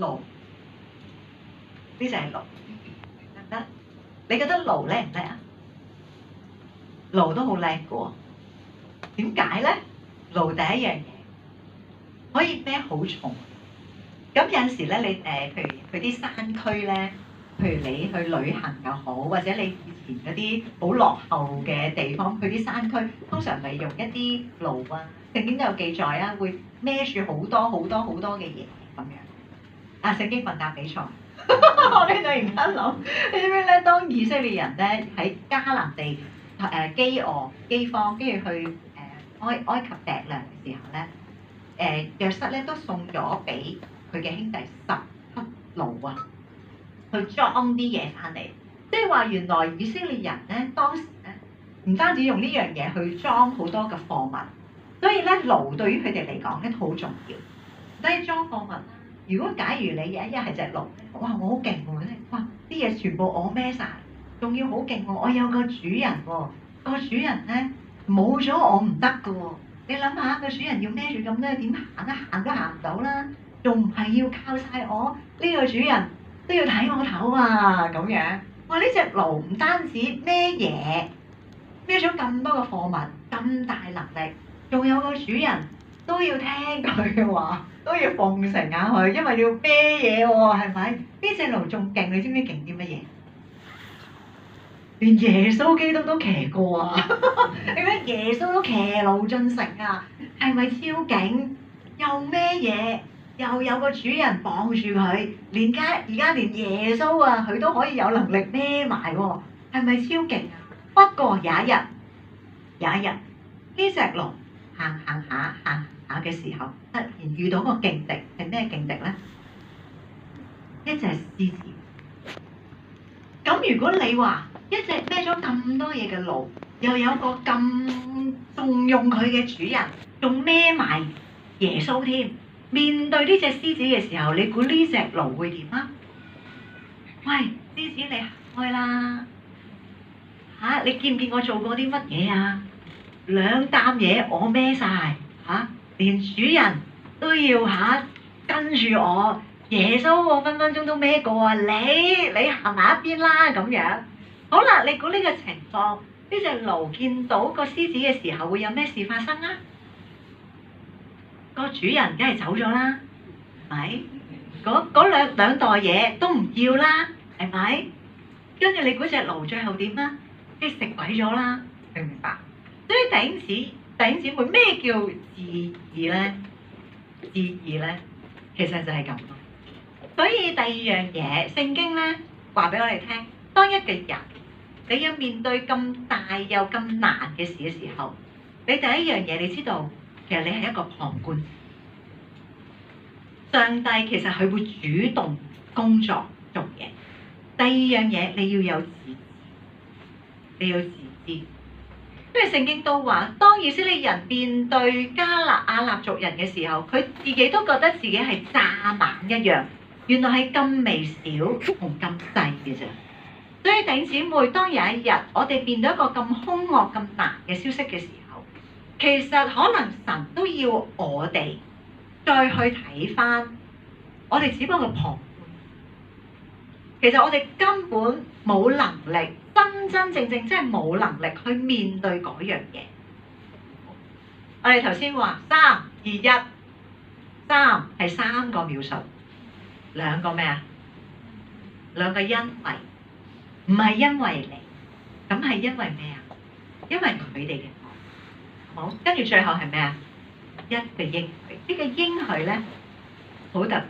驢，呢就係驢，得唔得？你覺得驢叻唔叻啊？驢都好叻嘅喎，點解咧？驢第一樣嘢可以孭好重，咁有陣時咧，你譬如去啲山區咧，譬如你去旅行又好，或者你以前嗰啲好落後嘅地方，去啲山區，通常咪用一啲驢啊，聖經都有記載啊，會孭住好多好多好多嘅嘢咁樣。啊，聖經問答比賽，我呢度而家諗，你知唔知咧？當以色列人咧喺迦南地飢餓饑荒，跟住去埃及糴糧嘅時候咧，約瑟咧都送咗俾佢嘅兄弟10匹驢啊，去裝啲嘢翻嚟。即係話原來以色列人咧當時咧唔單止用呢樣嘢去裝好多嘅貨物，所以咧驢對於佢哋嚟講咧好重要。所以裝貨物啦，如果假如你有一日係隻驢，哇我好勁喎！哇啲嘢全部我孭晒，仲要好勁喎！我有個主人喎，個主人咧冇咗我唔得㗎喎。你諗下個主人要孭住咁多，點行啊？行都行唔到啦，仲唔係要靠晒我呢個主人都要睇我頭啊咁樣。哇！呢隻驢唔單止孭嘢，孭咗咁多嘅貨物，咁大能力，仲有個主人都要聽佢嘅話，都要奉承下佢，因為要孭嘢喎，係咪？呢隻驢仲勁，你知唔知勁啲乜嘢？連耶穌基督都騎過啊！你睇耶穌都騎驢進城啊，係咪超勁？又孭嘢，又有個主人綁住佢，而家連耶穌啊，佢都可以有能力孭埋喎，係咪超勁啊？不過有一日，呢隻驢行下嘅時候，突然遇到個勁敵，係咩勁敵咧？一隻獅子。咁如果你話一隻孭咗咁多嘢嘅驢，又有個咁重用佢嘅主人，仲孭埋耶穌添，面對呢隻獅子嘅時候，你估呢隻驢會點啊？喂，獅子你行開啦！嚇，你見唔見我做過啲乜嘢啊？2擔嘢我孭晒，嚇，連主人都要跟住我。耶穌我分分鐘都孭過啊！你行埋一邊啦咁樣。好啦，你估呢個情況，呢隻驢見到個獅子嘅時候會有咩事發生啊？個主人梗係走咗啦，係咪？嗰兩袋嘢都唔要啦，係咪？跟住你估隻驢最後點啊？即係食鬼咗啦，明唔明白？所以弟兄姊妹，咩叫自義咧？自義咧，其實就係咁。所以第二樣嘢，聖經咧話俾我哋聽，當一個人你要面對咁大又咁難嘅事嘅時候，你第一樣嘢你知道，其實你係一個旁觀。上帝其實佢會主動工作做嘢。第二樣嘢你要有自知，你要自知。因為聖經都話，當以色列人面對亞納族人嘅時候，佢自己都覺得自己係蚱蜢一樣。原來係咁微小同咁細嘅啫，所以弟兄姊妹，當有一日我哋面對一個咁兇惡、咁難嘅消息嘅時候，其實可能神都要我哋再去睇返，我哋只不過旁觀。其實我哋根本冇能力，真正真係冇能力去面對嗰樣嘢。我哋頭先話3、2、1，3係3個描述。2個咩啊？2個因為，唔係因為你，咁係因為咩啊？因為佢哋嘅愛。好，跟住最後係咩啊？1個應許，呢個應許咧好特別。